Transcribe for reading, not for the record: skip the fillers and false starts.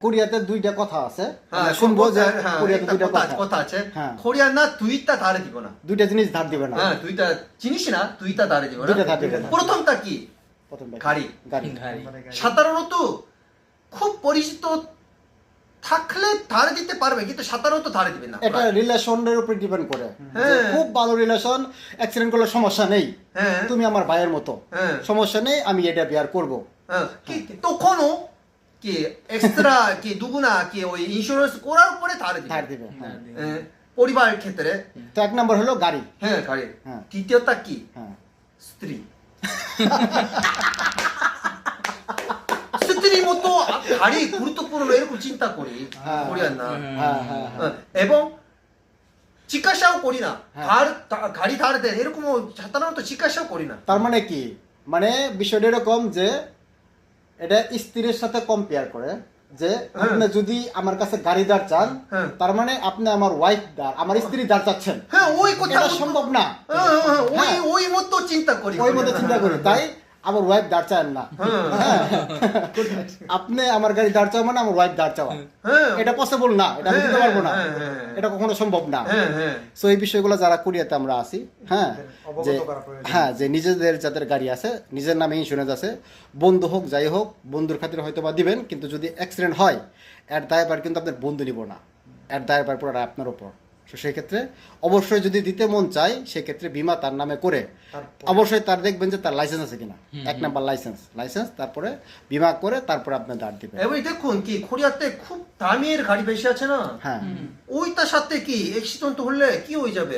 কোরিয়াতে দুইটা কথা আছে হ্যাঁ, শুনবো যে হ্যাঁ, কোরিয়াতে একটা দুইটা কথা আছে হ্যাঁ কোরিয়ান না দুইটা ধারে দিব না দুইটা জিনিস ধার দিবে না হ্যাঁ দুইটা জিনিস না দুইটা ধারে দিব না দুইটা ধার দিবে না প্রথমটা কি প্রথমটা কি? গাড়ি গাড়ি সাধারণত খুব পরিচিত থাকলে ধারে দিতে পারবে কিন্তু সাধারণত ধারে দিবে না এটা রিলেশনের উপর ডিপেন্ড করে হ্যাঁ। যে খুব ভালো রিলেশন অ্যাক্সিডেন্ট করলে সমস্যা নেই হ্যাঁ তুমি আমার ভাইয়ের মতো হ্যাঁ সমস্যা নেই আমি এটা বিয়ার করব হ্যাঁ তো কোনো কি এক্সট্রা কি দুগুনা কি ওই ইন্স্যুরেন্স করার পরে ধারে দিবে ধার দিবে হ্যাঁ পরিবারের ক্ষেত্রে তো এক নম্বর হলো গাড়ি হ্যাঁ গাড়ি হ্যাঁ। তৃতীয়টা কি হ্যাঁ স্ত্রী স্ত্রীর মতো গাড়ি গুরুত্বপূর্ণ এরকম চিন্তা করি হ্যাঁ। কোরিয়ান না হ্যাঁ হ্যাঁ হ্যাঁ। এবং জিজ্ঞাসাও করি না হ্যাঁ। গাড়ি ধার দেয় এরকম সাধারণত জিজ্ঞাসাও করি না তার মানে কি মানে বিষয়টা এরকম যে এটা স্ত্রীর সাথে কম্পেয়ার করে যে আপনি যদি আমার কাছে গাড়ি দাঁড় চান হ্যাঁ। তার মানে আপনি আমার ওয়াইফ দাঁড় আমার স্ত্রী দাঁড় চাচ্ছেন হ্যাঁ ওই কথা এটা সম্ভব না ওই মতো চিন্তা করি ওই মধ্যে চিন্তা করি তাই আমার ওয়াইফ দাঁড় চান না হ্যাঁ। আপনি আমার গাড়ি দাঁড় চাওয়া মানে আমার ওয়াইফ দাঁড় চাওয়া হ্যাঁ এটা পসিবল না এটা আমি দিতে পারবো না হ্যাঁ, হ্যাঁ, হ্যাঁ। এটা কখনো সম্ভব না হ্যাঁ হ্যাঁ সো এই বিষয়গুলো যারা কোরিয়াতে আমরা আছি হ্যাঁ যে হ্যাঁ যে নিজেদের যাদের গাড়ি আছে নিজের নামে ইন্স্যুরেন্স আছে বন্ধু হোক যাই হোক বন্ধুর খাতিরে হয়তো বা দিবেন কিন্তু যদি অ্যাক্সিডেন্ট হয় এর দায়ভার কিন্তু আপনার বন্ধু নিব না এর দায়ভার পুরো আপনার উপর তো সেই ক্ষেত্রে অবশ্যই যদি দিতে মন চায় সেক্ষেত্রে বীমা তার নামে করে অবশ্যই তার দেখবেন যে তার লাইসেন্স আছে কিনা এক নাম্বার লাইসেন্স তারপরে বীমা করে তারপরে আপনি দাঁড় দিবেন এবার দেখুন কি কোরিয়াতে খুব দামের গাড়ি বেশি আছে না হ্যাঁ ওইটার সাথে কি অ্যাক্সিডেন্ট হলে কি হয়ে যাবে